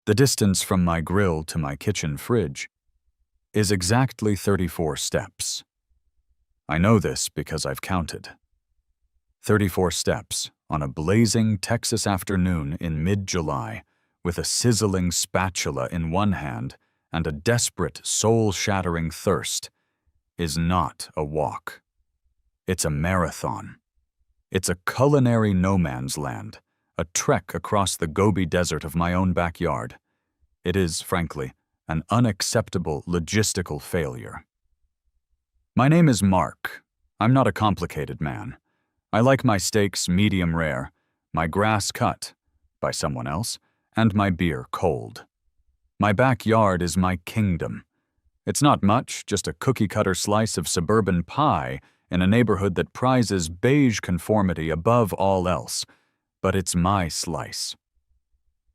The distance from my grill to my kitchen fridge is exactly 34 steps. I know this because I've counted. 34 steps on a blazing Texas afternoon in mid-July, with a sizzling spatula in one hand and a desperate, soul-shattering thirst, is not a walk. It's a marathon. It's a culinary no-man's land, a trek across the Gobi Desert of my own backyard. It is, frankly, an unacceptable logistical failure. My name is Mark. I'm not a complicated man. I like my steaks medium rare, my grass cut by someone else, and my beer cold. My backyard is my kingdom. It's not much, just a cookie-cutter slice of suburban pie in a neighborhood that prizes beige conformity above all else, but it's my slice.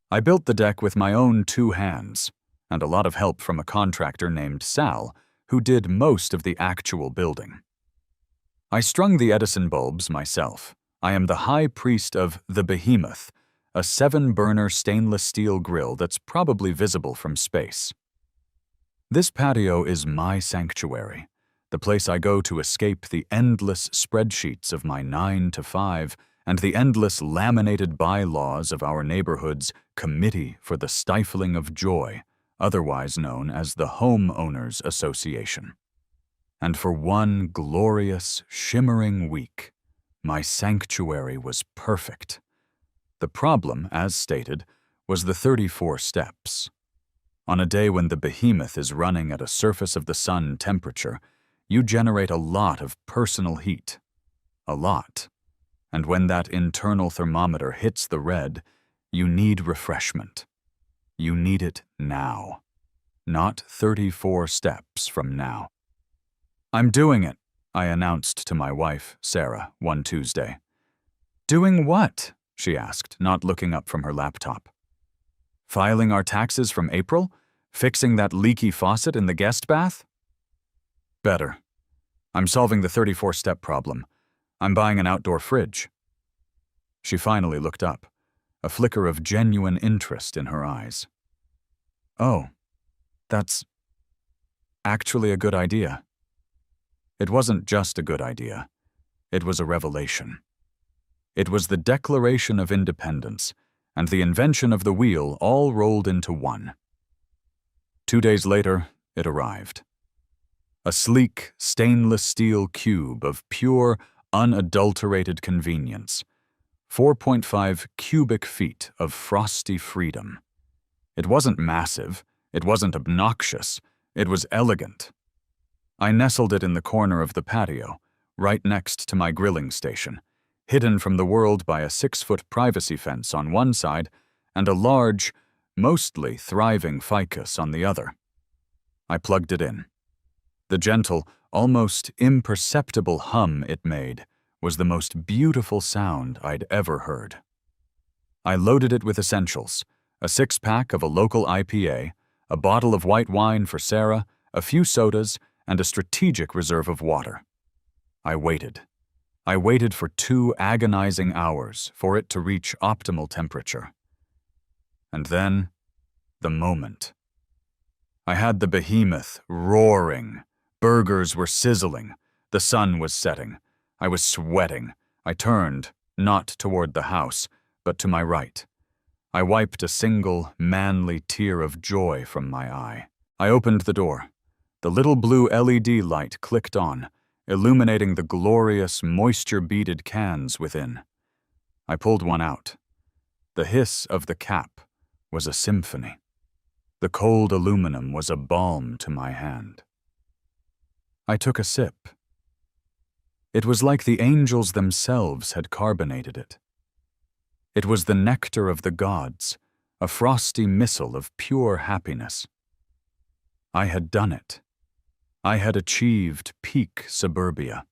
I built the deck with my own 2 hands, and a lot of help from a contractor named Sal, who did most of the actual building. I strung the Edison bulbs myself. I am the high priest of the Behemoth, a 7-burner stainless steel grill that's probably visible from space. This patio is my sanctuary, the place I go to escape the endless spreadsheets of my 9 to 5 and the endless laminated bylaws of our neighborhood's Committee for the Stifling of Joy, otherwise known as the Homeowners Association. And for one glorious, shimmering week, my sanctuary was perfect. The problem, as stated, was the 34 steps. On a day when the behemoth is running at a surface-of-the-sun temperature, you generate a lot of personal heat. A lot. And when that internal thermometer hits the red, you need refreshment. You need it now. Not 34 steps from now. "I'm doing it," I announced to my wife, Sarah, one Tuesday. "Doing what?" she asked, not looking up from her laptop. "Filing our taxes from April? Fixing that leaky faucet in the guest bath?" "Better. I'm solving the 34-step problem. I'm buying an outdoor fridge." She finally looked up, a flicker of genuine interest in her eyes. "Oh, that's actually a good idea." It wasn't just a good idea. It was a revelation. It was the Declaration of Independence and the invention of the wheel all rolled into one. 2 days later, it arrived. A sleek, stainless steel cube of pure, unadulterated convenience. 4.5 cubic feet of frosty freedom. It wasn't massive. It wasn't obnoxious. It was elegant. I nestled it in the corner of the patio, right next to my grilling station, hidden from the world by a 6-foot privacy fence on one side and a large, mostly thriving ficus on the other. I plugged it in. The gentle, almost imperceptible hum it made was the most beautiful sound I'd ever heard. I loaded it with essentials, a 6-pack of a local IPA, a bottle of white wine for Sarah, a few sodas, and a strategic reserve of water. I waited. I waited for 2 agonizing hours for it to reach optimal temperature. And then, the moment. I had the behemoth roaring. Burgers were sizzling. The sun was setting. I was sweating. I turned, not toward the house, but to my right. I wiped a single, manly tear of joy from my eye. I opened the door. The little blue LED light clicked on, illuminating the glorious, moisture-beaded cans within. I pulled one out. The hiss of the cap was a symphony. The cold aluminum was a balm to my hand. I took a sip. It was like the angels themselves had carbonated it. It was the nectar of the gods, a frosty missile of pure happiness. I had done it. I had achieved peak suburbia.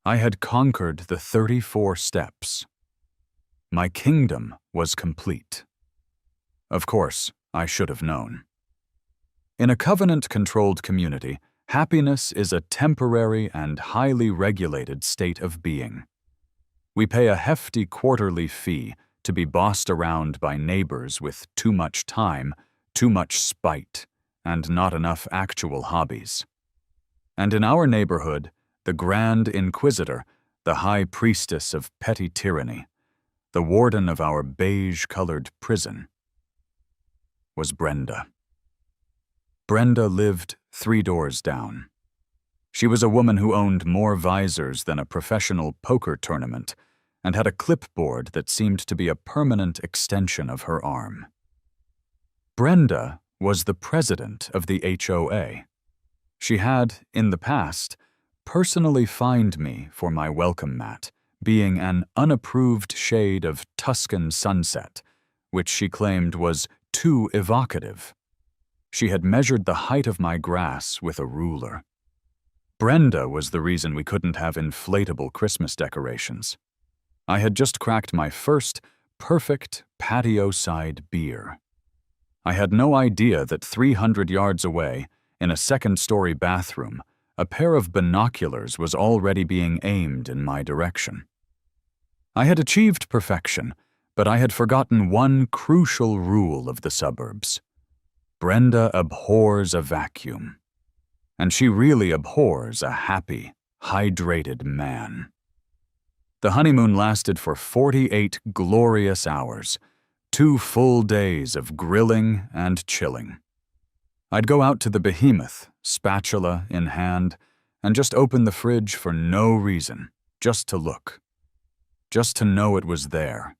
I had conquered the 34 steps. My kingdom was complete. Of course, I should have known. In a covenant-controlled community, happiness is a temporary and highly regulated state of being. We pay a hefty quarterly fee to be bossed around by neighbors with too much time, too much spite, and not enough actual hobbies. And in our neighborhood, the Grand Inquisitor, the high priestess of petty tyranny, the warden of our beige-colored prison, was Brenda. Brenda lived 3 doors down. She was a woman who owned more visors than a professional poker tournament and had a clipboard that seemed to be a permanent extension of her arm. Brenda was the president of the HOA. She had, in the past, personally fined me for my welcome mat being an unapproved shade of Tuscan sunset, which she claimed was too evocative. She had measured the height of my grass with a ruler. Brenda was the reason we couldn't have inflatable Christmas decorations. I had just cracked my first perfect patio-side beer. I had no idea that 300 yards away, in a second-story bathroom, a pair of binoculars was already being aimed in my direction. I had achieved perfection, but I had forgotten one crucial rule of the suburbs. Brenda abhors a vacuum. And she really abhors a happy, hydrated man. The honeymoon lasted for 48 glorious hours, 2 full days of grilling and chilling. I'd go out to the behemoth, spatula in hand, and just open the fridge for no reason, just to look. Just to know it was there.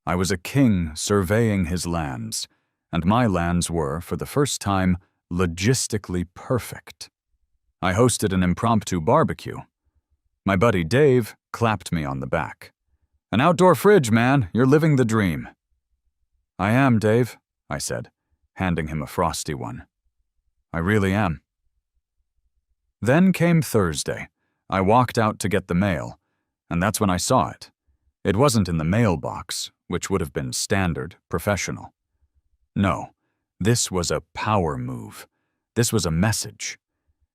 I was a king surveying his lands, and my lands were, for the first time, logistically perfect. I hosted an impromptu barbecue. My buddy Dave clapped me on the back. "An outdoor fridge, man, you're living the dream." "I am, Dave," I said, handing him a frosty one. "I really am." Then came Thursday. I walked out to get the mail, and that's when I saw it. It wasn't in the mailbox, which would have been standard, professional. No, this was a power move. This was a message.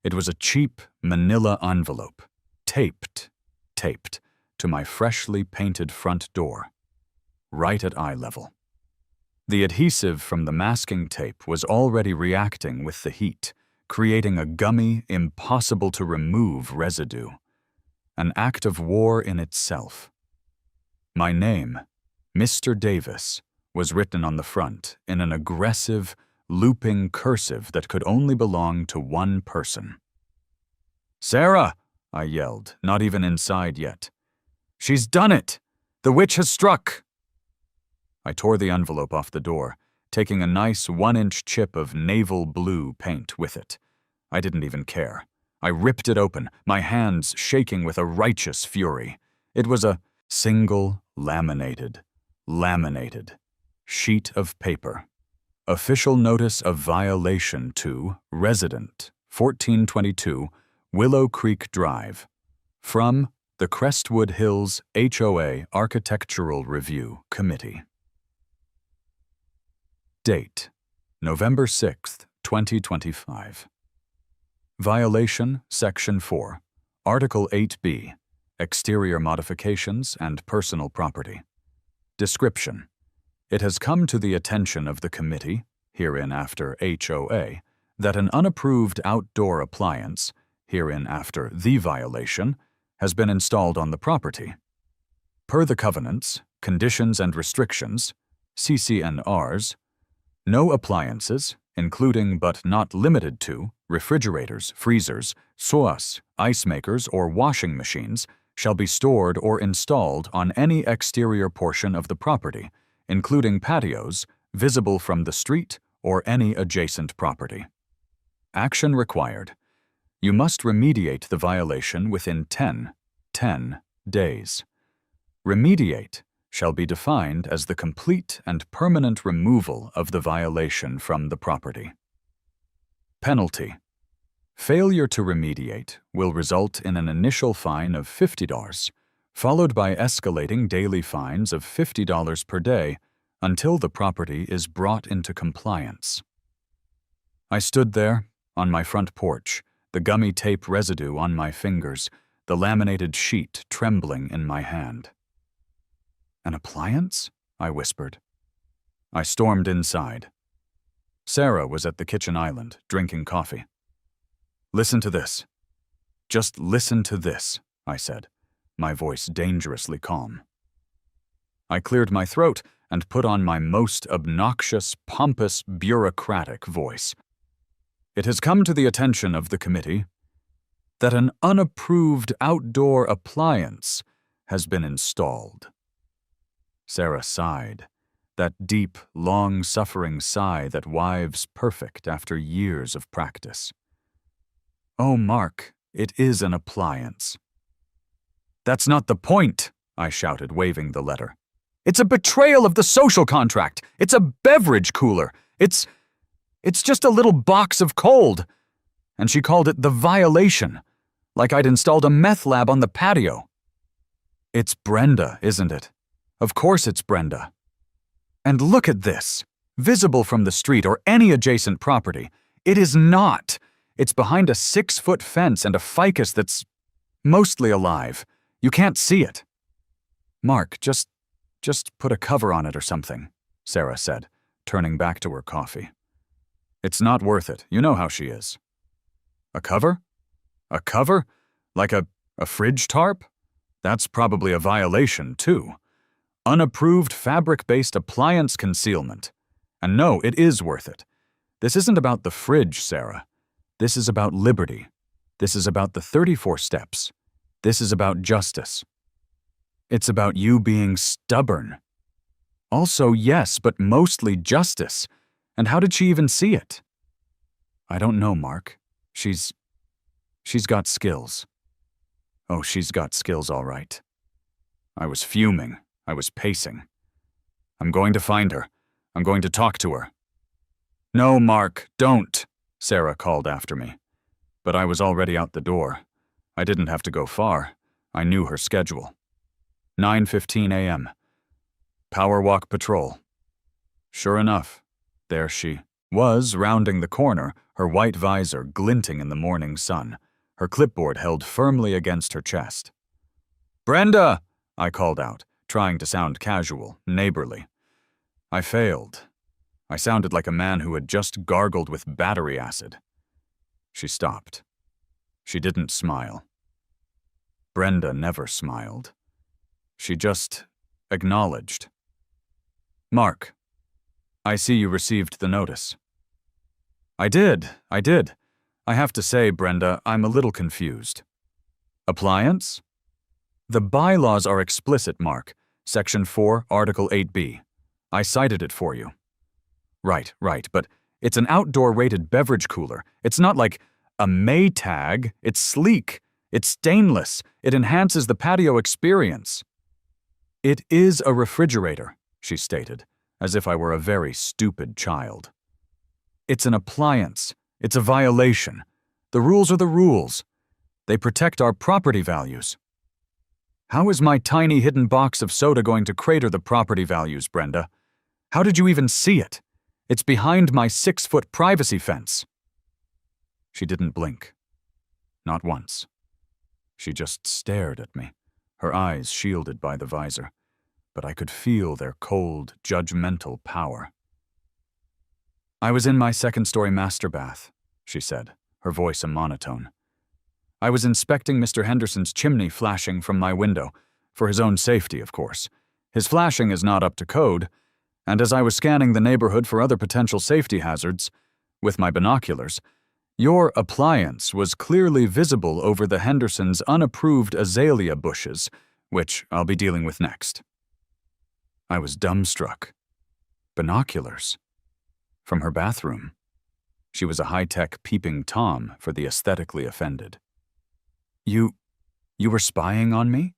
It was a cheap manila envelope, taped to my freshly painted front door, right at eye level. The adhesive from the masking tape was already reacting with the heat, creating a gummy, impossible-to-remove residue. An act of war in itself. My name, Mr. Davis, was written on the front in an aggressive, looping cursive that could only belong to one person. "Sarah!" I yelled, not even inside yet. "She's done it! The witch has struck!" I tore the envelope off the door, taking a nice 1-inch chip of naval blue paint with it. I didn't even care. I ripped it open, my hands shaking with a righteous fury. It was a single laminated sheet of paper. Official notice of violation to resident 1422 Willow Creek Drive from the Crestwood Hills HOA Architectural Review Committee. Date: November 6, 2025. Violation Section 4, Article 8B, Exterior Modifications and Personal Property. Description: It has come to the attention of the committee, hereinafter HOA, that an unapproved outdoor appliance, hereinafter the violation, has been installed on the property. Per the covenants, conditions and restrictions, CC&Rs, no appliances, including but not limited to refrigerators, freezers, sauce, ice makers, or washing machines, shall be stored or installed on any exterior portion of the property, including patios, visible from the street or any adjacent property. Action required. You must remediate the violation within 10 days. Remediate shall be defined as the complete and permanent removal of the violation from the property. Penalty. Failure to remediate will result in an initial fine of $50, followed by escalating daily fines of $50 per day until the property is brought into compliance. I stood there, on my front porch, the gummy tape residue on my fingers, the laminated sheet trembling in my hand. An appliance? I whispered. I stormed inside. Sarah was at the kitchen island, drinking coffee. Listen to this. Just listen to this, I said, my voice dangerously calm. I cleared my throat and put on my most obnoxious, pompous, bureaucratic voice. It has come to the attention of the committee that an unapproved outdoor appliance has been installed. Sarah sighed, that deep, long-suffering sigh that wives perfect after years of practice. Oh, Mark, it is an appliance. That's not the point, I shouted, waving the letter. It's a betrayal of the social contract. It's a beverage cooler. It's just a little box of cold. And she called it the violation, like I'd installed a meth lab on the patio. It's Brenda, isn't it? Of course it's Brenda. And look at this. Visible from the street or any adjacent property. It is not. It's behind a 6-foot fence and a ficus that's mostly alive. You can't see it. Mark, just put a cover on it or something, Sarah said, turning back to her coffee. It's not worth it. You know how she is. A cover? A cover? Like a fridge tarp? That's probably a violation, too. Unapproved fabric-based appliance concealment. And no, it is worth it. This isn't about the fridge, Sarah. This is about liberty. This is about the 34 steps. This is about justice. It's about you being stubborn. Also, yes, but mostly justice. And how did she even see it? I don't know, Mark. She's got skills. Oh, she's got skills, all right. I was fuming. I was pacing. I'm going to find her. I'm going to talk to her. No, Mark, don't, Sarah called after me. But I was already out the door. I didn't have to go far. I knew her schedule. 9:15 a.m. Power walk patrol. Sure enough, there she was, rounding the corner, her white visor glinting in the morning sun, her clipboard held firmly against her chest. Brenda, I called out, trying to sound casual, neighborly. I failed. I sounded like a man who had just gargled with battery acid. She stopped. She didn't smile. Brenda never smiled. She just acknowledged. Mark, I see you received the notice. I did. I have to say, Brenda, I'm a little confused. Appliance? The bylaws are explicit, Mark. Section 4, Article 8b. I cited it for you. Right, but it's an outdoor-rated beverage cooler. It's not like a Maytag. It's sleek. It's stainless. It enhances the patio experience. It is a refrigerator, she stated, as if I were a very stupid child. It's an appliance. It's a violation. The rules are the rules. They protect our property values. How is my tiny hidden box of soda going to crater the property values, Brenda? How did you even see it? It's behind my 6-foot privacy fence. She didn't blink. Not once. She just stared at me, her eyes shielded by the visor, but I could feel their cold, judgmental power. I was in my second-story master bath, she said, her voice a monotone. I was inspecting Mr. Henderson's chimney flashing from my window, for his own safety, of course. His flashing is not up to code, and as I was scanning the neighborhood for other potential safety hazards, with my binoculars, your appliance was clearly visible over the Hendersons' unapproved azalea bushes, which I'll be dealing with next. I was dumbstruck. Binoculars. From her bathroom. She was a high-tech peeping Tom for the aesthetically offended. You were spying on me?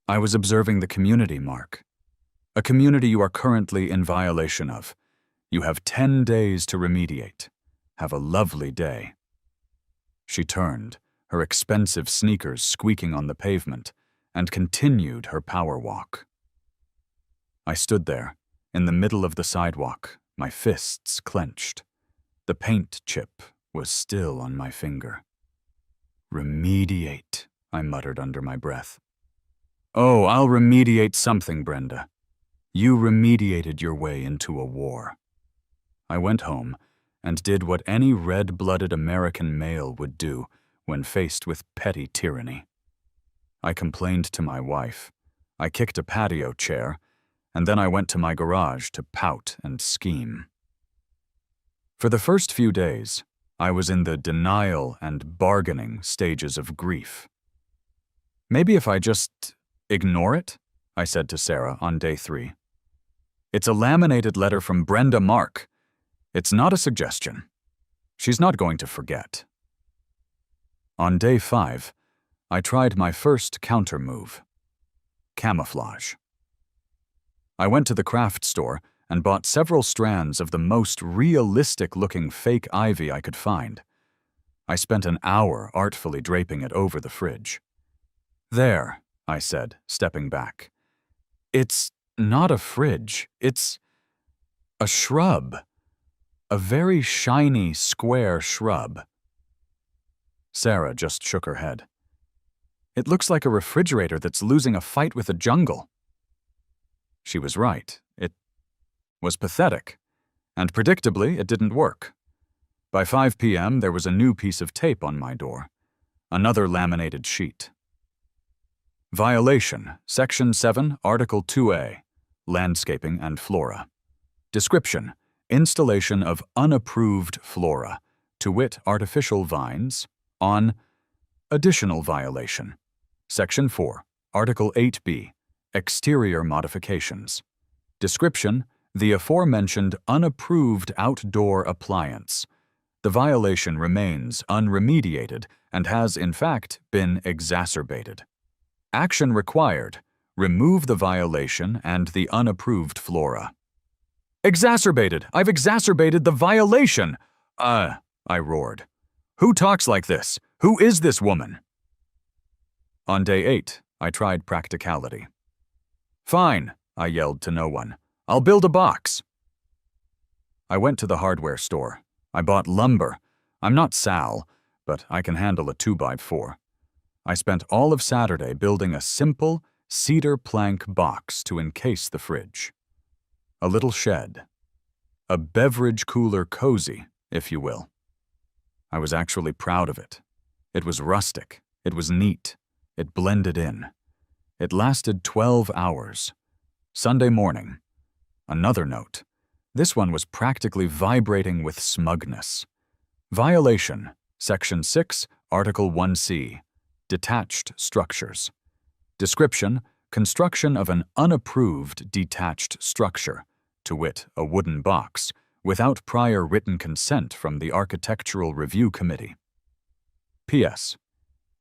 I was observing the community, Mark. A community you are currently in violation of. You have 10 days to remediate. Have a lovely day. She turned, her expensive sneakers squeaking on the pavement, and continued her power walk. I stood there, in the middle of the sidewalk, my fists clenched. The paint chip was still on my finger. Remediate, I muttered under my breath. Oh, I'll remediate something, Brenda. You remediated your way into a war. I went home and did what any red-blooded American male would do when faced with petty tyranny. I complained to my wife. I kicked a patio chair, and then I went to my garage to pout and scheme. For the first few days, I was in the denial and bargaining stages of grief. Maybe if I just ignore it, I said to Sarah on day 3. It's a laminated letter from Brenda Mark. It's not a suggestion. She's not going to forget. On day 5, I tried my first counter-move: camouflage. I went to the craft store and bought several strands of the most realistic-looking fake ivy I could find. I spent an hour artfully draping it over the fridge. There, I said, stepping back. It's not a fridge, it's a shrub. A very shiny, square shrub. Sarah just shook her head. It looks like a refrigerator that's losing a fight with the jungle. She was right. It was pathetic. And predictably, it didn't work. By 5 p.m., there was a new piece of tape on my door. Another laminated sheet. Violation, Section 7, Article 2A, Landscaping and Flora. Description: installation of unapproved flora, to wit artificial vines, on additional violation. Section 4, Article 8B, exterior modifications. Description: the aforementioned unapproved outdoor appliance. The violation remains unremediated and has, in fact, been exacerbated. Action required: remove the violation and the unapproved flora. Exacerbated! I've exacerbated the violation! I roared. Who talks like this? Who is this woman? On day 8, I tried practicality. Fine, I yelled to no one. I'll build a box. I went to the hardware store. I bought lumber. I'm not Sal, but I can handle a 2x4. I spent all of Saturday building a simple cedar plank box to encase the fridge. A little shed. A beverage cooler cozy, if you will. I was actually proud of it. It was rustic. It was neat. It blended in. It lasted 12 hours. Sunday morning. Another note. This one was practically vibrating with smugness. Violation, Section 6, Article 1C, detached structures. Description: construction of an unapproved detached structure, to wit, a wooden box, without prior written consent from the Architectural Review Committee. P.S.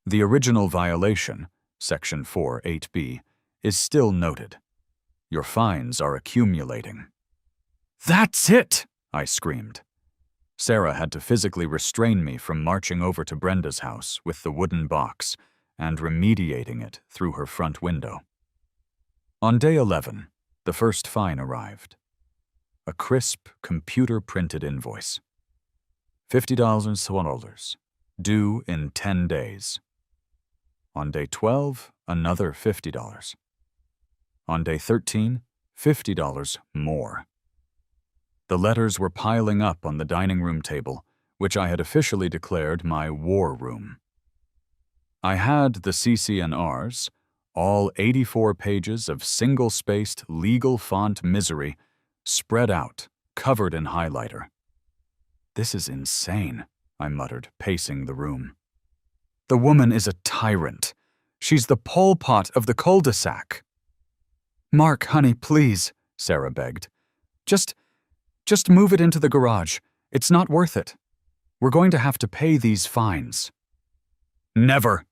The original violation, Section 4.8b, is still noted. Your fines are accumulating. That's it! I screamed. Sarah had to physically restrain me from marching over to Brenda's house with the wooden box and remediating it through her front window. On day 11, the first fine arrived. A crisp, computer-printed invoice. $50 due in 10 days. On day 12, another $50. On day 13, $50 more. The letters were piling up on the dining room table, which I had officially declared my war room. I had the CC&Rs, all 84 pages of single-spaced legal font misery, spread out, covered in highlighter. This is insane, I muttered, pacing the room. The woman is a tyrant. She's the Pol Pot of the cul-de-sac. Mark, honey, please, Sarah begged. Just move it into the garage. It's not worth it. We're going to have to pay these fines. Never!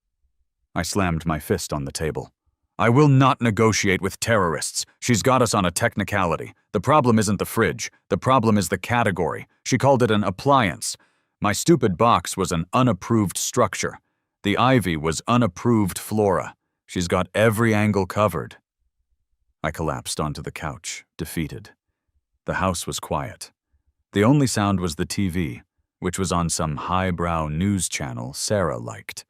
I slammed my fist on the table. I will not negotiate with terrorists. She's got us on a technicality. The problem isn't the fridge. The problem is the category. She called it an appliance. My stupid box was an unapproved structure. The ivy was unapproved flora. She's got every angle covered. I collapsed onto the couch, defeated. The house was quiet. The only sound was the TV, which was on some highbrow news channel Sarah liked.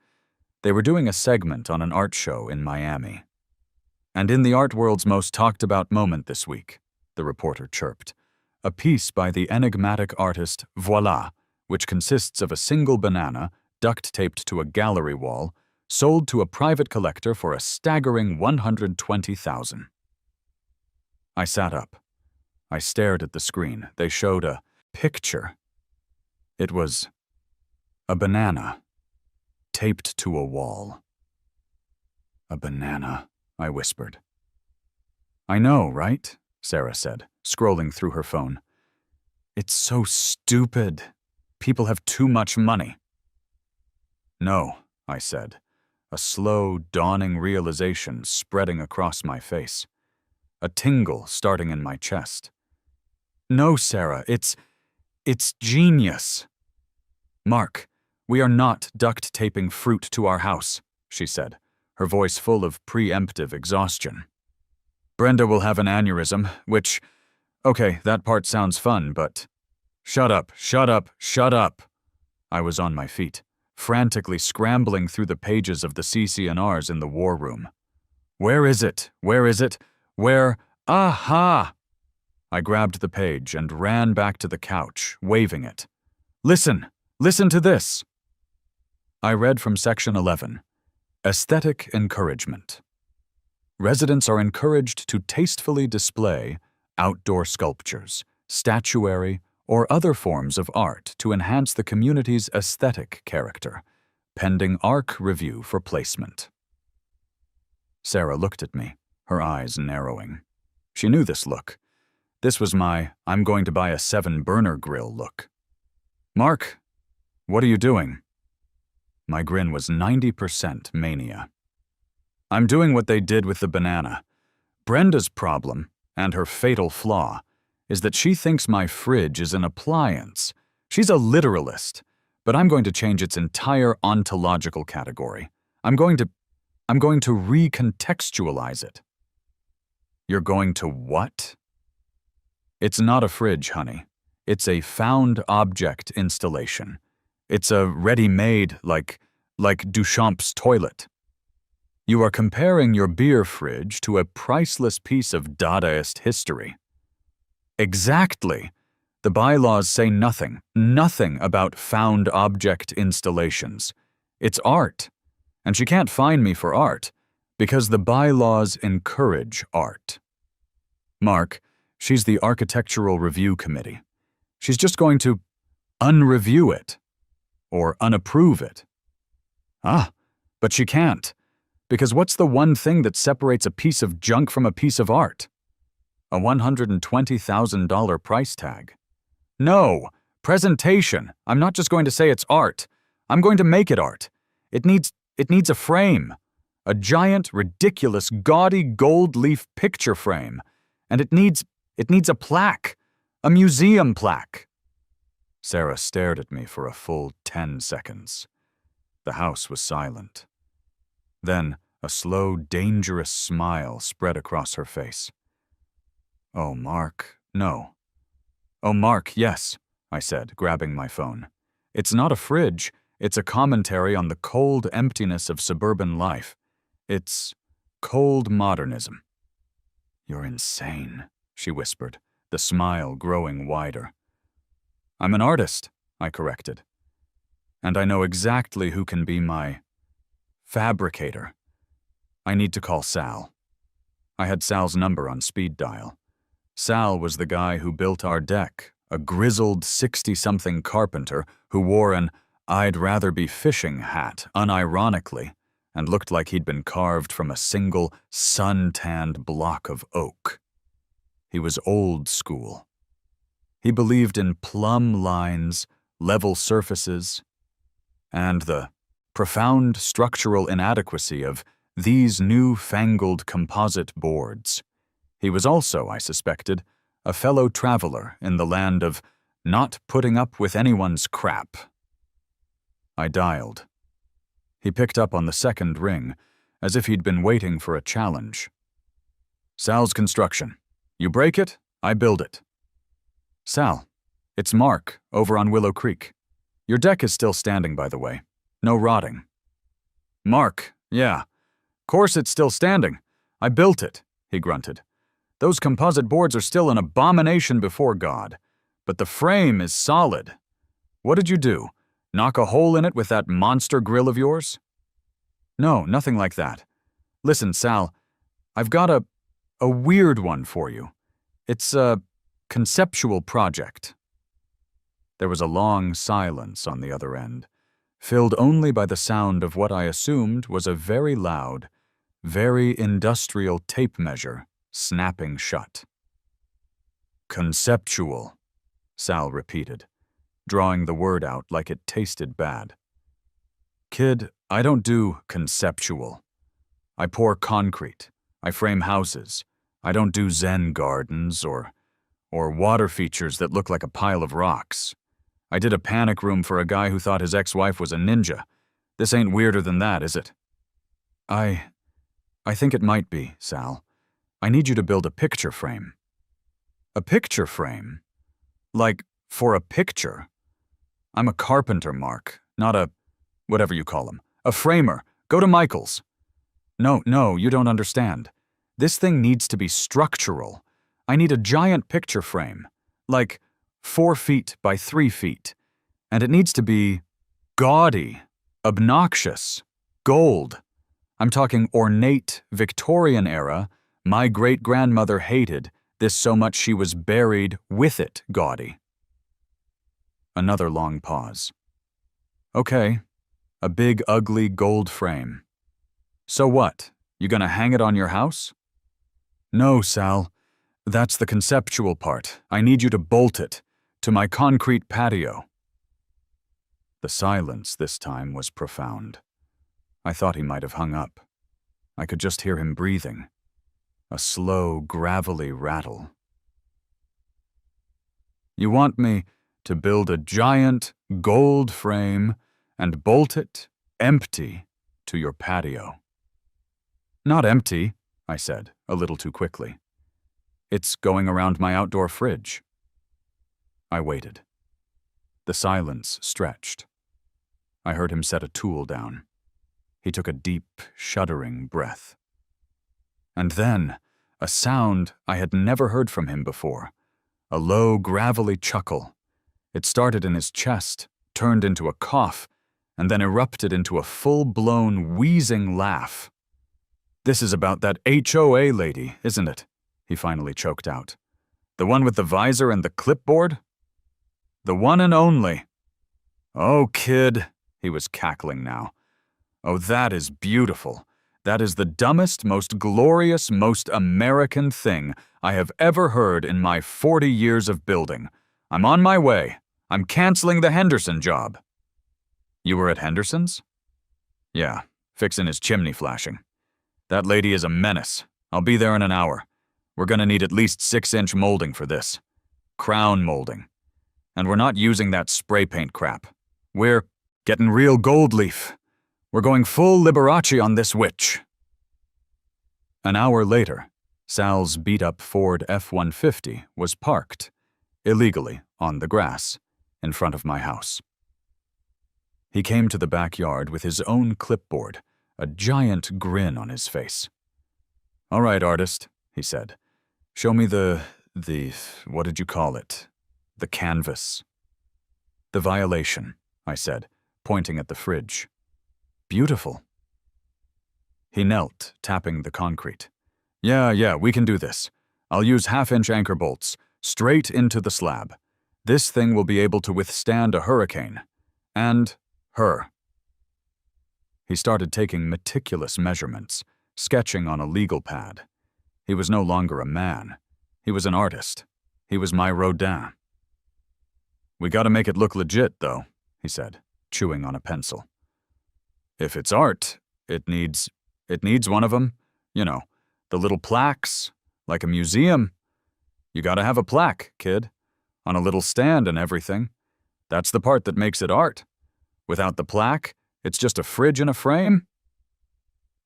They were doing a segment on an art show in Miami. And in the art world's most talked about moment this week, the reporter chirped, a piece by the enigmatic artist Voila, which consists of a single banana duct-taped to a gallery wall, sold to a private collector for a staggering $120,000. I sat up. I stared at the screen. They showed a picture. It was a banana taped to a wall. A banana, I whispered. I know, right? Sarah said, scrolling through her phone. It's so stupid. People have too much money. No, I said, a slow, dawning realization spreading across my face. A tingle starting in my chest. No, Sarah, it's genius. Mark, we are not duct taping fruit to our house, she said, her voice full of preemptive exhaustion. Brenda will have an aneurysm, which, okay, that part sounds fun, but… Shut up, shut up, shut up. I was on my feet, frantically scrambling through the pages of the CC&Rs in the war room. Where is it? Where is it? Where… Aha! I grabbed the page and ran back to the couch, waving it. Listen! Listen to this! I read from Section 11. Aesthetic encouragement. Residents are encouraged to tastefully display outdoor sculptures, statuary, or other forms of art to enhance the community's aesthetic character, pending ARC review for placement. Sarah looked at me, her eyes narrowing. She knew this look. This was my I'm going to buy a 7-burner grill look. Mark, what are you doing? My grin was 90% mania. I'm doing what they did with the banana. Brenda's problem, and her fatal flaw, is that she thinks my fridge is an appliance. She's a literalist, but I'm going to change its entire ontological category. I'm going to recontextualize it. You're going to what? It's not a fridge, honey. It's a found object installation. It's a ready-made, like Duchamp's toilet. You are comparing your beer fridge to a priceless piece of Dadaist history. Exactly. The bylaws say nothing about found object installations. It's art. And she can't fine me for art, because the bylaws encourage art. Mark, she's the Architectural Review Committee. She's just going to unreview it, or unapprove it. Ah, but she can't, because what's the one thing that separates a piece of junk from a piece of art? A $120,000 price tag. No, presentation. I'm not just going to say it's art. I'm going to make it art. It needs a frame. A giant, ridiculous, gaudy gold leaf picture frame. And it needs a plaque. A museum plaque. Sarah stared at me for a full 10 seconds. The house was silent. Then a slow, dangerous smile spread across her face. Oh, Mark, no. Oh, Mark, yes, I said, grabbing my phone. It's not a fridge. It's a commentary on the cold emptiness of suburban life. It's cold modernism. You're insane, she whispered, the smile growing wider. I'm an artist, I corrected. And I know exactly who can be my fabricator. I need to call Sal. I had Sal's number on speed dial. Sal was the guy who built our deck, a grizzled 60-something carpenter who wore an I'd rather be fishing hat unironically and looked like he'd been carved from a single sun-tanned block of oak. He was old school. He believed in plumb lines, level surfaces, and the profound structural inadequacy of these new-fangled composite boards. He was also, I suspected, a fellow traveler in the land of not putting up with anyone's crap. I dialed. He picked up on the second ring, as if he'd been waiting for a challenge. Sal's Construction. You break it, I build it. Sal, it's Mark, over on Willow Creek. Your deck is still standing, by the way. No rotting. Mark, yeah. Course it's still standing. I built it, he grunted. Those composite boards are still an abomination before God, but the frame is solid. What did you do? Knock a hole in it with that monster grill of yours? No, nothing like that. Listen, Sal, I've got a weird one for you. It's a conceptual project. There was a long silence on the other end, filled only by the sound of what I assumed was a very loud, very industrial tape measure snapping shut. Conceptual, Sal repeated, drawing the word out like it tasted bad. Kid, I don't do conceptual. I pour concrete. I frame houses. I don't do Zen gardens or water features that look like a pile of rocks. I did a panic room for a guy who thought his ex-wife was a ninja. This ain't weirder than that, is it? I think it might be, Sal. I need you to build a picture frame. A picture frame? Like, for a picture? I'm a carpenter, Mark, not a, whatever you call him. A framer. Go to Michael's. No, you don't understand. This thing needs to be structural. I need a giant picture frame, like 4 feet by 3 feet. And it needs to be gaudy, obnoxious, gold. I'm talking ornate, Victorian era. My great-grandmother hated this so much she was buried with it gaudy. Another long pause. Okay, a big, ugly gold frame. So what? You gonna hang it on your house? No, Sal. That's the conceptual part. I need you to bolt it to my concrete patio. The silence this time was profound. I thought he might have hung up. I could just hear him breathing. A slow, gravelly rattle. You want me to build a giant gold frame and bolt it, empty, to your patio. Not empty, I said, a little too quickly. It's going around my outdoor fridge. I waited. The silence stretched. I heard him set a tool down. He took a deep, shuddering breath. And then, a sound I had never heard from him before. A low, gravelly chuckle. It started in his chest, turned into a cough, and then erupted into a full-blown, wheezing laugh. This is about that HOA lady, isn't it? He finally choked out. The one with the visor and the clipboard? The one and only. Oh, kid, he was cackling now. Oh, that is beautiful. That is the dumbest, most glorious, most American thing I have ever heard in my 40 years of building. I'm on my way. I'm canceling the Henderson job. You were at Henderson's? Yeah, fixing his chimney flashing. That lady is a menace. I'll be there in an hour. We're gonna need at least 6-inch molding for this. Crown molding. And we're not using that spray paint crap. We're getting real gold leaf. We're going full Liberace on this witch. An hour later, Sal's beat-up Ford F-150 was parked, illegally, on the grass, in front of my house. He came to the backyard with his own clipboard, a giant grin on his face. All right, artist, he said. Show me what did you call it? The canvas. The violation, I said, pointing at the fridge. Beautiful. He knelt, tapping the concrete. Yeah, we can do this. I'll use 1/2-inch anchor bolts, straight into the slab. This thing will be able to withstand a hurricane. And her. He started taking meticulous measurements, sketching on a legal pad. He was no longer a man. He was an artist. He was my Rodin. We gotta make it look legit, though, he said, chewing on a pencil. If it's art, it needs one of them. You know, the little plaques, like a museum. You gotta have a plaque, kid, on a little stand and everything. That's the part that makes it art. Without the plaque, it's just a fridge and a frame.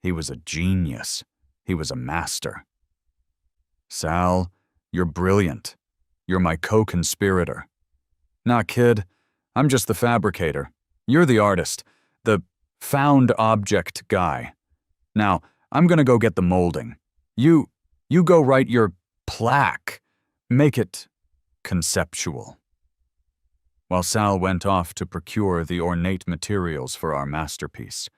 He was a genius. He was a master. Sal, you're brilliant. You're my co-conspirator. Nah, kid, I'm just the fabricator. You're the artist, the found object guy. Now, I'm gonna go get the molding. You, you go write your plaque. Make it conceptual. While Sal went off to procure the ornate materials for our masterpiece,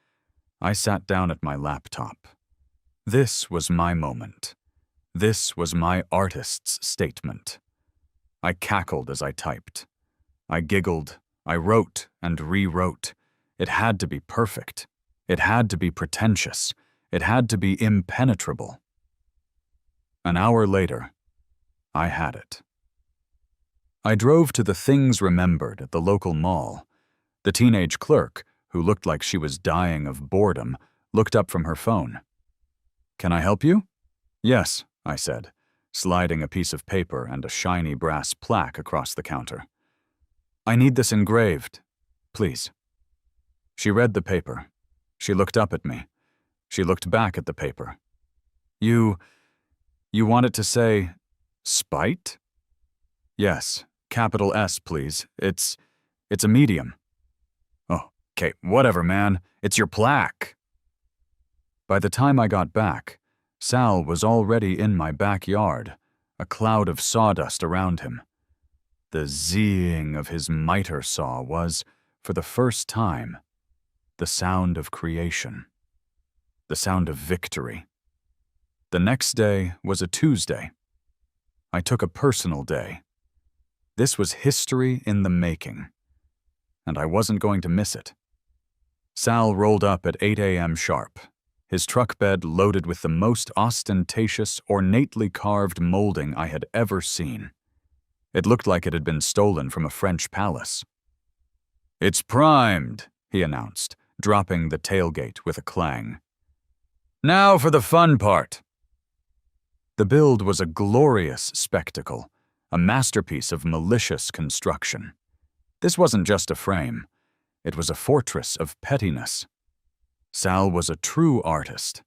I sat down at my laptop. This was my moment. This was my artist's statement. I cackled as I typed. I giggled. I wrote and rewrote. It had to be perfect. It had to be pretentious. It had to be impenetrable. An hour later, I had it. I drove to the Things Remembered at the local mall. The teenage clerk, who looked like she was dying of boredom, looked up from her phone. "Can I help you?" "Yes," I said, sliding a piece of paper and a shiny brass plaque across the counter. "I need this engraved, please." She read the paper. She looked up at me. She looked back at the paper. You want it to say, spite?" "Yes, capital S, please. It's a medium." "Oh, okay, whatever, man. It's your plaque." By the time I got back, Sal was already in my backyard, a cloud of sawdust around him. The zing of his miter saw was, for the first time, the sound of creation, the sound of victory. The next day was a Tuesday. I took a personal day. This was history in the making, and I wasn't going to miss it. Sal rolled up at 8 a.m. sharp, his truck bed loaded with the most ostentatious, ornately carved molding I had ever seen. It looked like it had been stolen from a French palace. "It's primed," he announced, dropping the tailgate with a clang. "Now for the fun part." The build was a glorious spectacle, a masterpiece of malicious construction. This wasn't just a frame. It was a fortress of pettiness. Sal was a true artist.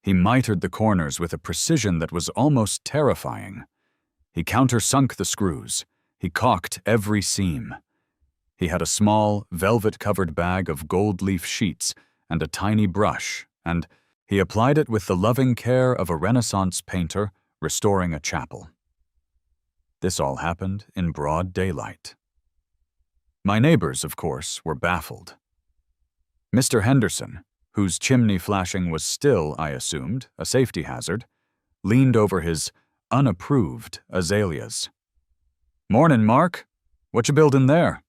He mitered the corners with a precision that was almost terrifying. He countersunk the screws. He caulked every seam. He had a small, velvet-covered bag of gold leaf sheets and a tiny brush, and he applied it with the loving care of a Renaissance painter restoring a chapel. This all happened in broad daylight. My neighbors, of course, were baffled. Mr. Henderson, whose chimney flashing was still, I assumed, a safety hazard, leaned over his unapproved azaleas. "Mornin', Mark. What you buildin' there?"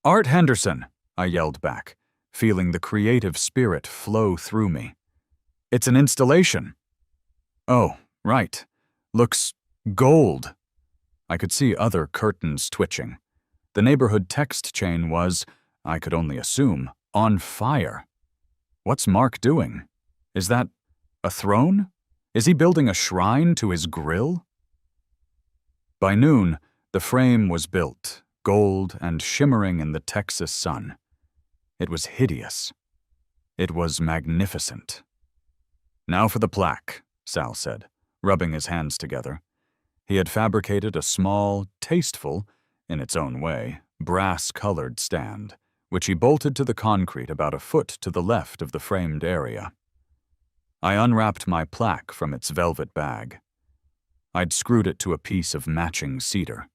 "Art Henderson," I yelled back, feeling the creative spirit flow through me. "It's an installation." "Oh, right. Looks gold." I could see other curtains twitching. The neighborhood text chain was, I could only assume, on fire. What's Mark doing? Is that a throne? Is he building a shrine to his grill? By noon, the frame was built, gold and shimmering in the Texas sun. It was hideous. It was magnificent. "Now for the plaque," Sal said, rubbing his hands together. He had fabricated a small, tasteful, in its own way, brass-colored stand, which he bolted to the concrete about a foot to the left of the framed area. I unwrapped my plaque from its velvet bag. I'd screwed it to a piece of matching cedar.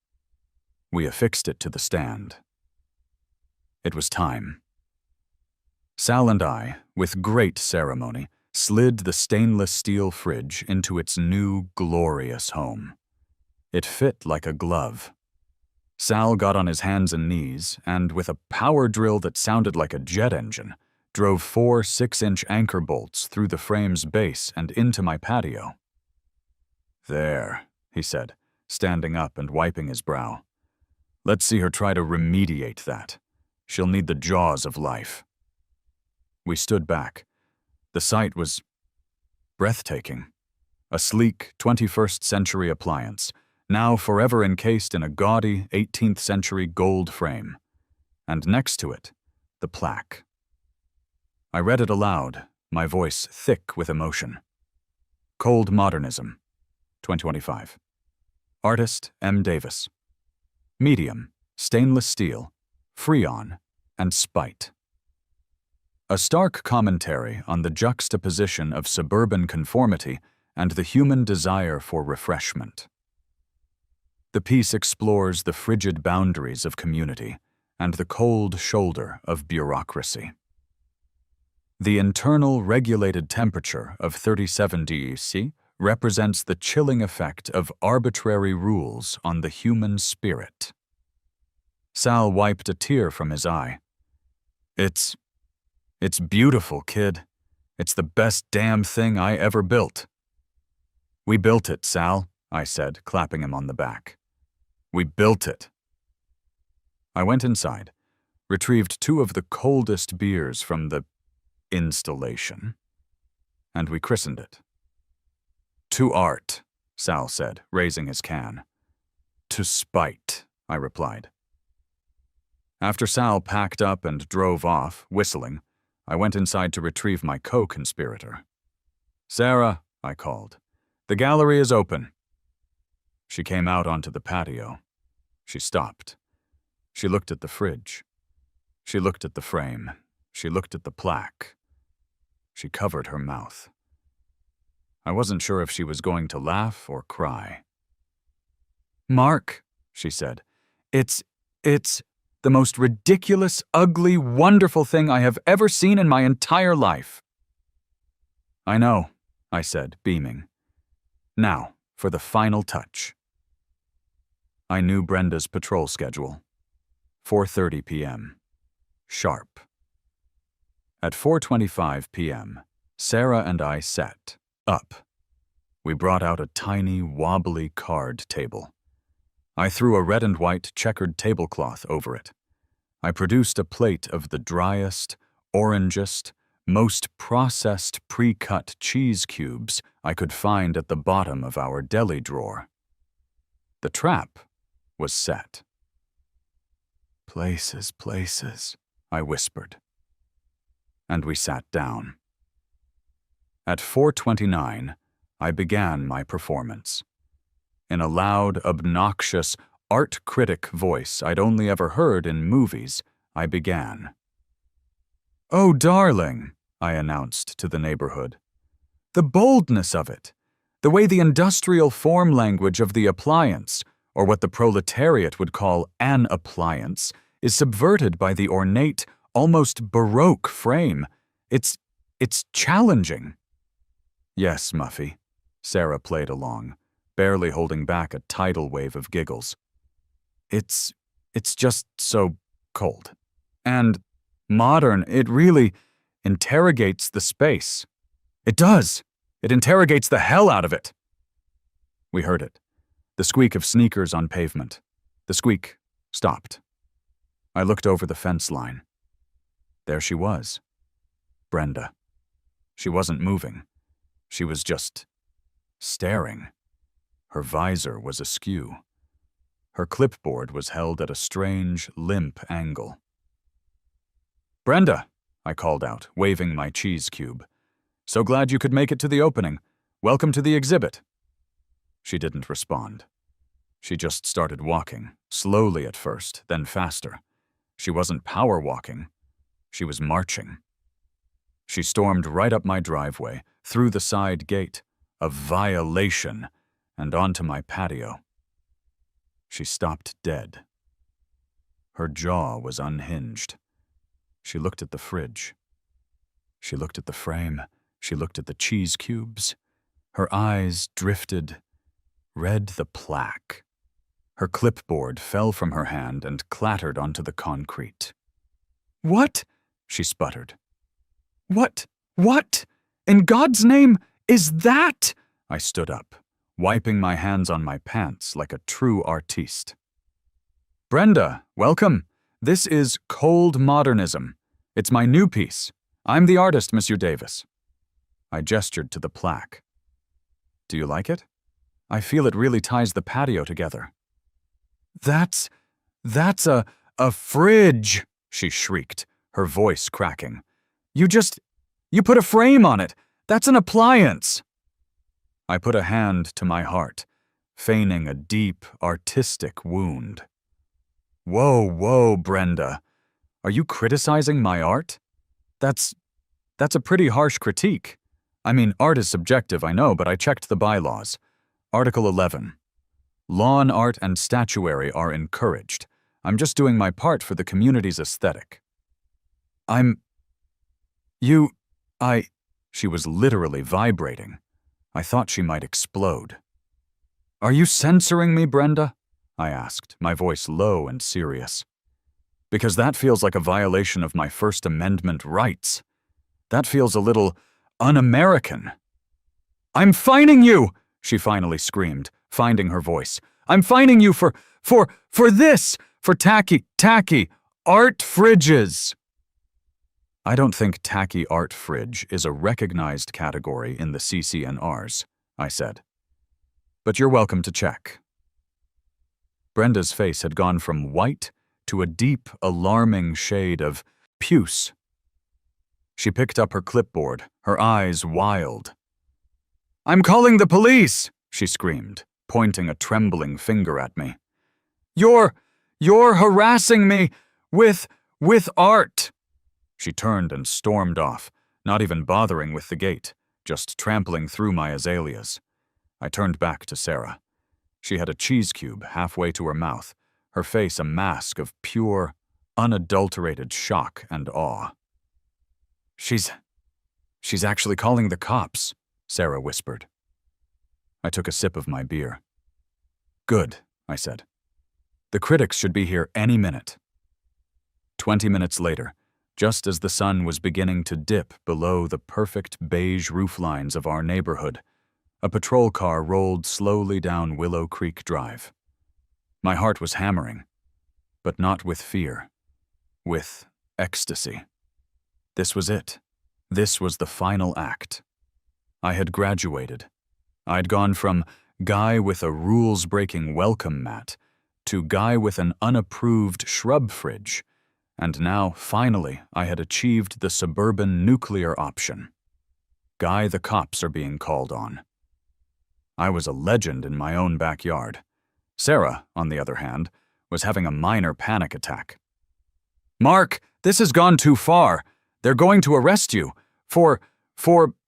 We affixed it to the stand. It was time. Sal and I, with great ceremony, slid the stainless steel fridge into its new, glorious home. It fit like a glove. Sal got on his hands and knees, and with a power drill that sounded like a jet engine, drove 4 6-inch anchor bolts through the frame's base and into my patio. "There," he said, standing up and wiping his brow. "Let's see her try to remediate that. She'll need the jaws of life." We stood back. The sight was breathtaking. A sleek 21st century appliance, now forever encased in a gaudy 18th century gold frame. And next to it, the plaque. I read it aloud, my voice thick with emotion. Cold Modernism, 2025. Artist M. Davis. Medium, stainless steel, freon, and spite. A stark commentary on the juxtaposition of suburban conformity and the human desire for refreshment. The piece explores the frigid boundaries of community and the cold shoulder of bureaucracy. The internal regulated temperature of 37 degrees represents the chilling effect of arbitrary rules on the human spirit. Sal wiped a tear from his eye. It's beautiful, kid. It's the best damn thing I ever built. We built it, Sal, I said, clapping him on the back. We built it. I went inside, retrieved 2 of the coldest beers from the installation, and we christened it. To art, Sal said, raising his can. To spite, I replied. After Sal packed up and drove off, whistling, I went inside to retrieve my co-conspirator. Sarah, I called. The gallery is open. She came out onto the patio. She stopped. She looked at the fridge. She looked at the frame. She looked at the plaque. She covered her mouth. I wasn't sure if she was going to laugh or cry. Mark, she said, it's the most ridiculous, ugly, wonderful thing I have ever seen in my entire life. I know, I said, beaming. Now, for the final touch. I knew Brenda's patrol schedule. 4:30 p.m. Sharp. At 4:25 p.m., Sarah and I sat up. We brought out a tiny, wobbly card table. I threw a red and white checkered tablecloth over it. I produced a plate of the driest, orangest, most processed pre-cut cheese cubes I could find at the bottom of our deli drawer. The trap was set. Places, places, I whispered. And we sat down. At 4:29, I began my performance. In a loud, obnoxious, art critic voice I'd only ever heard in movies, I began. Oh, darling, I announced to the neighborhood. The boldness of it, the way the industrial form language of the appliance, or what the proletariat would call an appliance, is subverted by the ornate, almost baroque frame. It's challenging. Yes, Muffy, Sarah played along, barely holding back a tidal wave of giggles. It's just so cold. And modern, it really interrogates the space. It does. It interrogates the hell out of it. We heard it. The squeak of sneakers on pavement. The squeak stopped. I looked over the fence line. There she was. Brenda. She wasn't moving. She was just staring. Her visor was askew. Her clipboard was held at a strange, limp angle. Brenda, I called out, waving my cheese cube. So glad you could make it to the opening. Welcome to the exhibit. She didn't respond. She just started walking, slowly at first, then faster. She wasn't power walking. She was marching. She stormed right up my driveway, through the side gate, a violation, and onto my patio. She stopped dead. Her jaw was unhinged. She looked at the fridge. She looked at the frame. She looked at the cheese cubes. Her eyes drifted, read the plaque. Her clipboard fell from her hand and clattered onto the concrete. What? She sputtered. What? In God's name, is that? I stood up, wiping my hands on my pants like a true artiste. Brenda, welcome. This is Cold Modernism. It's my new piece. I'm the artist, Monsieur Davis. I gestured to the plaque. Do you like it? I feel it really ties the patio together. That's a fridge, she shrieked, her voice cracking. You put a frame on it. That's an appliance. I put a hand to my heart, feigning a deep, artistic wound. Whoa, Brenda. Are you criticizing my art? That's a pretty harsh critique. I mean, art is subjective, I know, but I checked the bylaws. Article 11. Lawn art and statuary are encouraged. I'm just doing my part for the community's aesthetic. She was literally vibrating. I thought she might explode. Are you censoring me, Brenda? I asked, my voice low and serious. Because that feels like a violation of my First Amendment rights. That feels a little un-American. I'm fining you, she finally screamed, finding her voice. I'm fining you for this, for tacky art fridges. I don't think tacky art fridge is a recognized category in the CC&Rs, I said. But you're welcome to check. Brenda's face had gone from white to a deep, alarming shade of puce. She picked up her clipboard, her eyes wild. I'm calling the police, she screamed, pointing a trembling finger at me. You're harassing me with art. She turned and stormed off, not even bothering with the gate, just trampling through my azaleas. I turned back to Sarah. She had a cheese cube halfway to her mouth, her face a mask of pure, unadulterated shock and awe. She's actually calling the cops, Sarah whispered. I took a sip of my beer. Good, I said. The critics should be here any minute. 20 minutes later, just as the sun was beginning to dip below the perfect beige rooflines of our neighborhood, a patrol car rolled slowly down Willow Creek Drive. My heart was hammering, but not with fear, with ecstasy. This was it. This was the final act. I had graduated. I'd gone from guy with a rules-breaking welcome mat to guy with an unapproved shrub fridge, and now, finally, I had achieved the suburban nuclear option. Guy the cops are being called on. I was a legend in my own backyard. Sarah, on the other hand, was having a minor panic attack. Mark, this has gone too far. They're going to arrest you for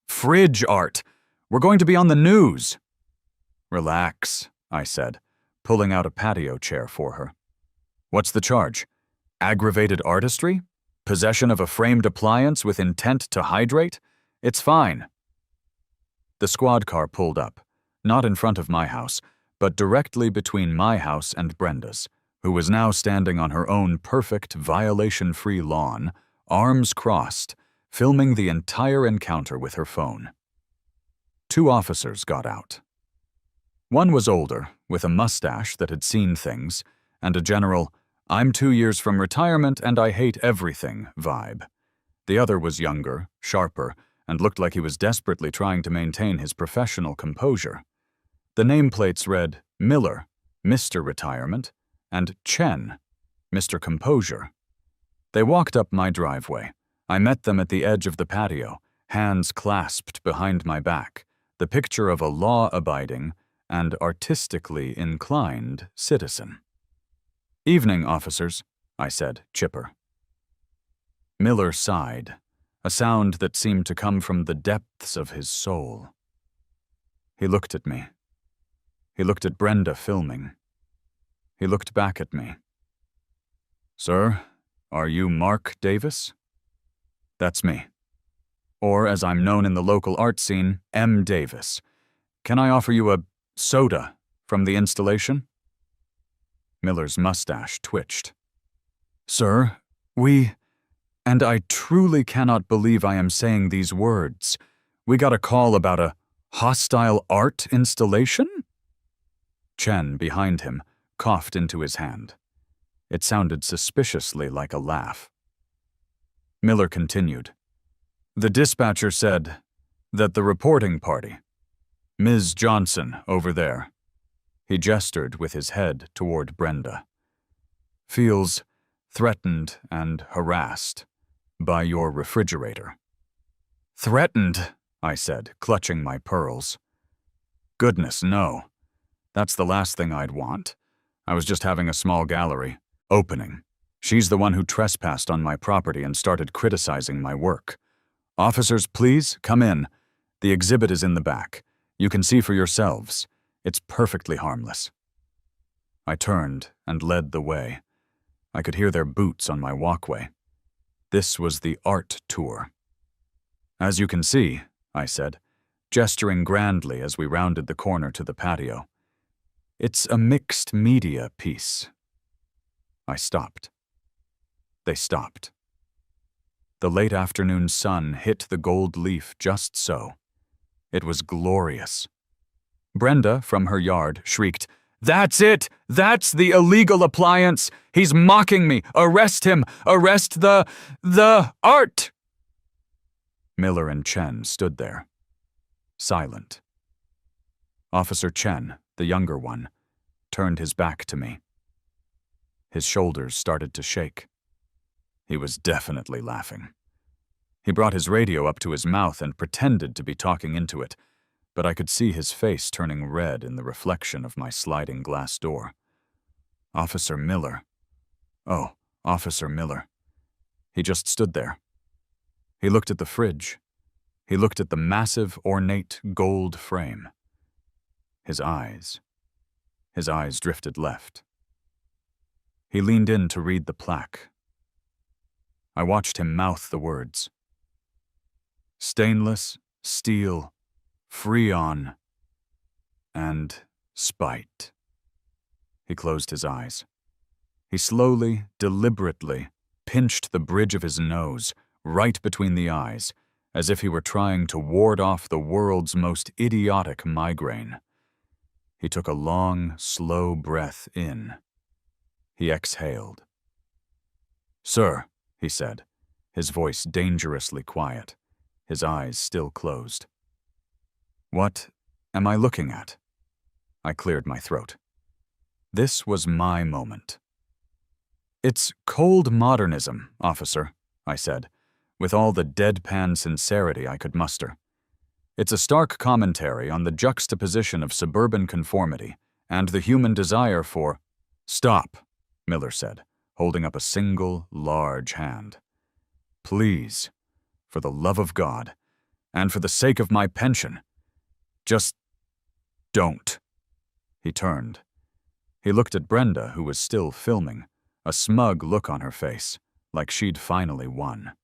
fridge art. We're going to be on the news. Relax, I said, pulling out a patio chair for her. What's the charge? Aggravated artistry? Possession of a framed appliance with intent to hydrate? It's fine. The squad car pulled up, not in front of my house, but directly between my house and Brenda's, who was now standing on her own perfect, violation-free lawn, arms crossed, filming the entire encounter with her phone. 2 officers got out. One was older, with a mustache that had seen things, and a general, I'm 2 years from retirement and I hate everything vibe. The other was younger, sharper, and looked like he was desperately trying to maintain his professional composure. The nameplates read Miller, Mr. Retirement, and Chen, Mr. Composure. They walked up my driveway. I met them at the edge of the patio, hands clasped behind my back, the picture of a law-abiding and artistically inclined citizen. Evening, officers, I said, chipper. Miller sighed, a sound that seemed to come from the depths of his soul. He looked at me. He looked at Brenda filming. He looked back at me. Sir, are you Mark Davis? That's me. Or, as I'm known in the local art scene, M. Davis. Can I offer you a soda from the installation? Miller's mustache twitched. Sir, and I truly cannot believe I am saying these words. We got a call about a hostile art installation? Chen, behind him, coughed into his hand. It sounded suspiciously like a laugh. Miller continued. The dispatcher said that the reporting party, Ms. Johnson over there, he gestured with his head toward Brenda, feels threatened and harassed by your refrigerator. Threatened, I said, clutching my pearls. Goodness, no. That's the last thing I'd want. I was just having a small gallery, opening. She's the one who trespassed on my property and started criticizing my work. Officers, please, come in. The exhibit is in the back. You can see for yourselves. It's perfectly harmless." I turned and led the way. I could hear their boots on my walkway. This was the art tour. "As you can see," I said, gesturing grandly as we rounded the corner to the patio, "it's a mixed media piece." I stopped. They stopped. The late afternoon sun hit the gold leaf just so. It was glorious. Brenda, from her yard, shrieked, "That's it! That's the illegal appliance! He's mocking me! Arrest him! Arrest the art!" Miller and Chen stood there, silent. Officer Chen, the younger one, turned his back to me. His shoulders started to shake. He was definitely laughing. He brought his radio up to his mouth and pretended to be talking into it, but I could see his face turning red in the reflection of my sliding glass door. Officer Miller. Oh, Officer Miller. He just stood there. He looked at the fridge. He looked at the massive, ornate gold frame. His eyes drifted left. He leaned in to read the plaque. I watched him mouth the words. Stainless, steel, freon, and spite. He closed his eyes. He slowly, deliberately pinched the bridge of his nose, right between the eyes, as if he were trying to ward off the world's most idiotic migraine. He took a long, slow breath in. He exhaled. "Sir," he said, his voice dangerously quiet, his eyes still closed. "What am I looking at?" I cleared my throat. This was my moment. "It's cold modernism, officer," I said, with all the deadpan sincerity I could muster. "It's a stark commentary on the juxtaposition of suburban conformity and the human desire for—" "Stop," Miller said, holding up a single, large hand. "Please, for the love of God, and for the sake of my pension, just don't." He turned. He looked at Brenda, who was still filming, a smug look on her face, like she'd finally won.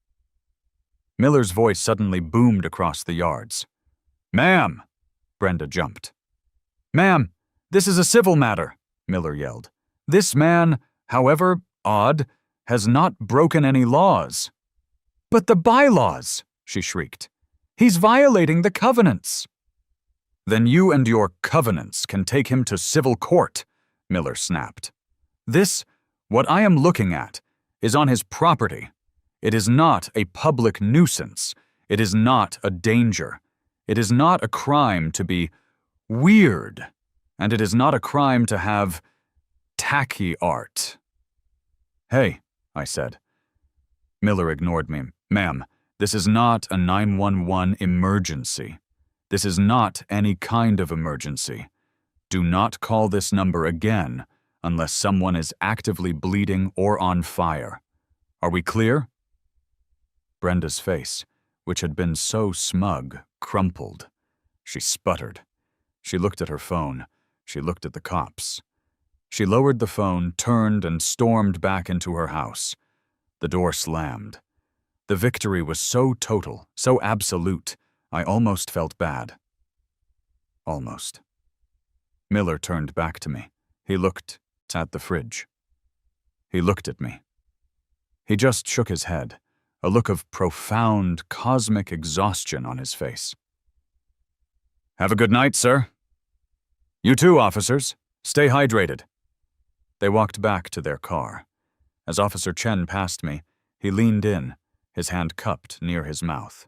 Miller's voice suddenly boomed across the yards. "Ma'am!" Brenda jumped. "Ma'am, this is a civil matter," Miller yelled. "This man, however odd, has not broken any laws." "But the bylaws!" she shrieked. "He's violating the covenants." "Then you and your covenants can take him to civil court," Miller snapped. What I am looking at, is on his property. It is not a public nuisance. It is not a danger. It is not a crime to be weird. And it is not a crime to have tacky art." "Hey," I said. Miller ignored me. "Ma'am, this is not a 911 emergency. This is not any kind of emergency. Do not call this number again unless someone is actively bleeding or on fire. Are we clear?" Brenda's face, which had been so smug, crumpled. She sputtered. She looked at her phone. She looked at the cops. She lowered the phone, turned, and stormed back into her house. The door slammed. The victory was so total, so absolute, I almost felt bad. Almost. Miller turned back to me. He looked at the fridge. He looked at me. He just shook his head, a look of profound, cosmic exhaustion on his face. "Have a good night, sir." "You too, officers. Stay hydrated." They walked back to their car. As Officer Chen passed me, he leaned in, his hand cupped near his mouth.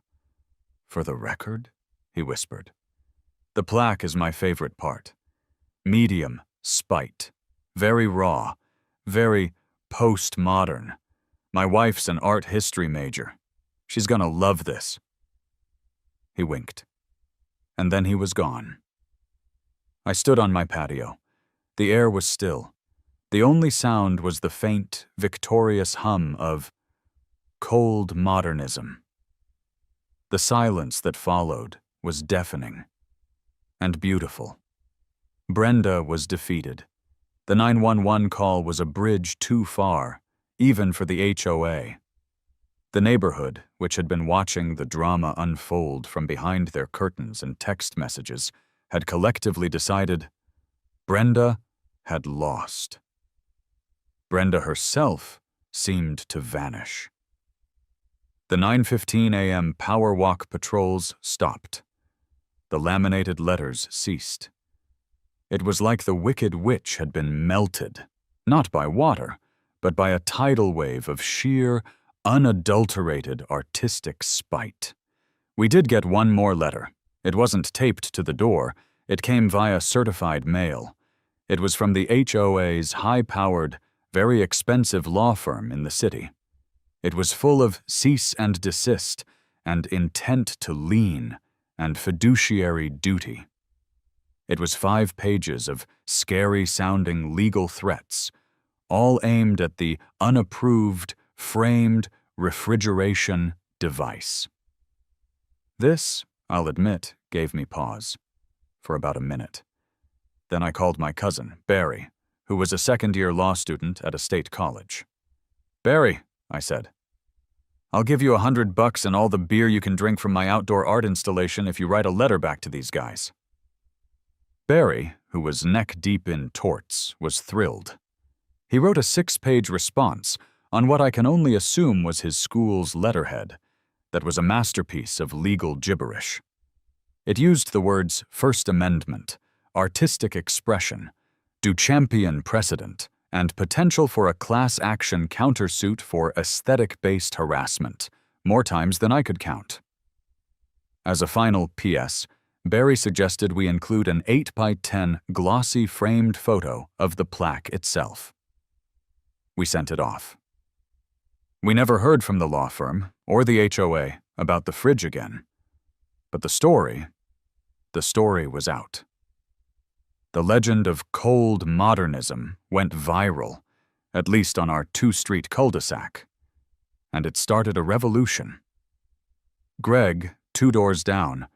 "For the record," he whispered. "The plaque is my favorite part. Medium, spite. Very raw. Very postmodern. My wife's an art history major. She's gonna love this." He winked. And then he was gone. I stood on my patio. The air was still. The only sound was the faint, victorious hum of cold modernism. The silence that followed was deafening and beautiful. Brenda was defeated. The 911 call was a bridge too far, even for the HOA. The neighborhood, which had been watching the drama unfold from behind their curtains and text messages, had collectively decided Brenda had lost. Brenda herself seemed to vanish. The 9:15 a.m. power walk patrols stopped. The laminated letters ceased. It was like the Wicked Witch had been melted, not by water, but by a tidal wave of sheer, unadulterated artistic spite. We did get one more letter. It wasn't taped to the door. It came via certified mail. It was from the HOA's high-powered, very expensive law firm in the city. It was full of cease and desist and intent to lien and fiduciary duty. It was 5 pages of scary-sounding legal threats, all aimed at the unapproved, framed refrigeration device. This, I'll admit, gave me pause for about a minute. Then I called my cousin, Barry, who was a second-year law student at a state college. "Barry," I said, "I'll give you $100 and all the beer you can drink from my outdoor art installation if you write a letter back to these guys." Barry, who was neck-deep in torts, was thrilled. He wrote a 6-page response on what I can only assume was his school's letterhead that was a masterpiece of legal gibberish. It used the words First Amendment, artistic expression, Duchampian precedent, and potential for a class action countersuit for aesthetic-based harassment, more times than I could count. As a final PS, Barry suggested we include an 8x10 glossy framed photo of the plaque itself. We sent it off. We never heard from the law firm or the HOA about the fridge again. But the story was out. The legend of cold modernism went viral, at least on our 2-street cul-de-sac, and it started a revolution. Greg, 2 doors down,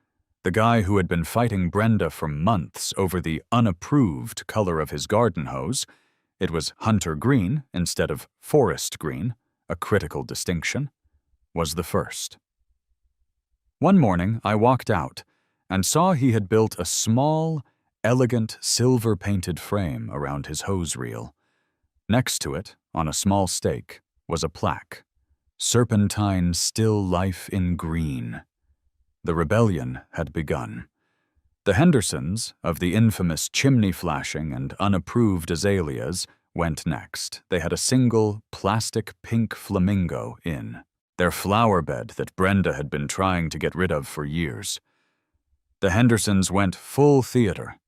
the guy who had been fighting Brenda for months over the unapproved color of his garden hose — it was hunter green instead of forest green, a critical distinction — was the first. One morning I walked out and saw he had built a small, elegant silver-painted frame around his hose reel. Next to it, on a small stake, was a plaque, "Serpentine Still Life in Green." The rebellion had begun. The Hendersons, of the infamous chimney-flashing and unapproved azaleas, went next. They had a single, plastic pink flamingo in, their flower bed that Brenda had been trying to get rid of for years. The Hendersons went full theater.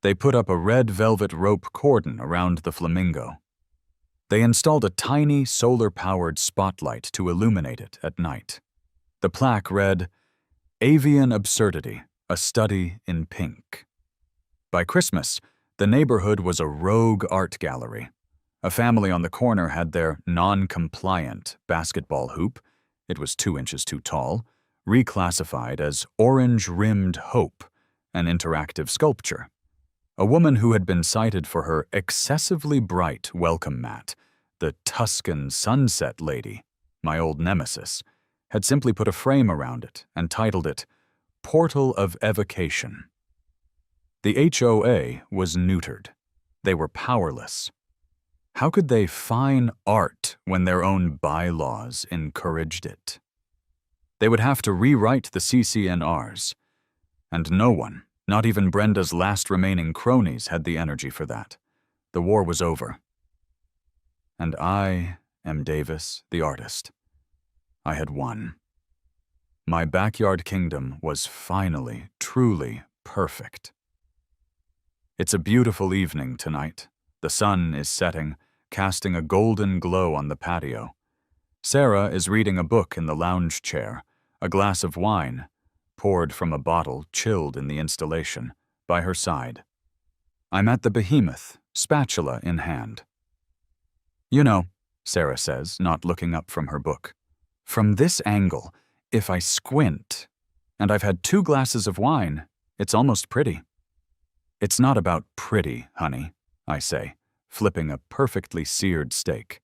They put up a red velvet rope cordon around the flamingo. They installed a tiny solar-powered spotlight to illuminate it at night. The plaque read, "Avian Absurdity, a Study in Pink." By Christmas, the neighborhood was a rogue art gallery. A family on the corner had their non-compliant basketball hoop — it was 2 inches too tall — reclassified as Orange-Rimmed Hope, an interactive sculpture. A woman who had been cited for her excessively bright welcome mat, the Tuscan Sunset Lady, my old nemesis, had simply put a frame around it and titled it Portal of Evocation. The HOA was neutered. They were powerless. How could they fine art when their own bylaws encouraged it? They would have to rewrite the CCNRs, and no one, not even Brenda's last remaining cronies, had the energy for that. The war was over. And I am Davis, the artist. I had won. My backyard kingdom was finally, truly perfect. It's a beautiful evening tonight. The sun is setting, casting a golden glow on the patio. Sarah is reading a book in the lounge chair, a glass of wine, poured from a bottle chilled in the installation, by her side. I'm at the behemoth, spatula in hand. "You know," Sarah says, not looking up from her book, "from this angle, if I squint..." And I've had 2 glasses of wine. It's almost pretty. It's not about pretty, honey, I say, flipping a perfectly seared steak.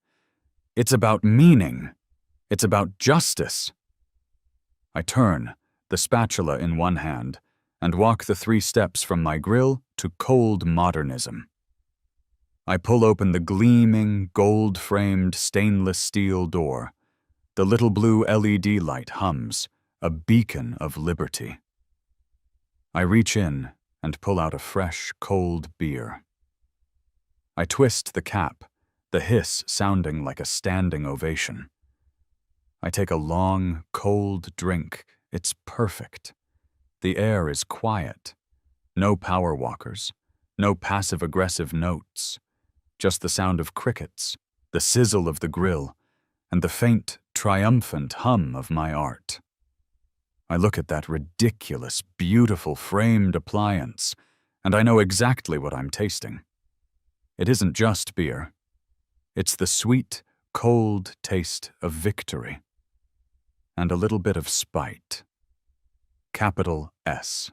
It's about meaning. It's about justice. I turn, the spatula in one hand, and walk the 3 steps from my grill to cold modernism. I pull open the gleaming, gold-framed stainless steel door. The little blue LED light hums, a beacon of liberty. I reach in and pull out a fresh, cold beer. I twist the cap, the hiss sounding like a standing ovation. I take a long, cold drink. It's perfect. The air is quiet. No power walkers, no passive-aggressive notes. Just the sound of crickets, the sizzle of the grill, and the faint, triumphant hum of my art. I look at that ridiculous, beautiful framed appliance, and I know exactly what I'm tasting. It isn't just beer. It's the sweet, cold taste of victory. And a little bit of spite. Capital S.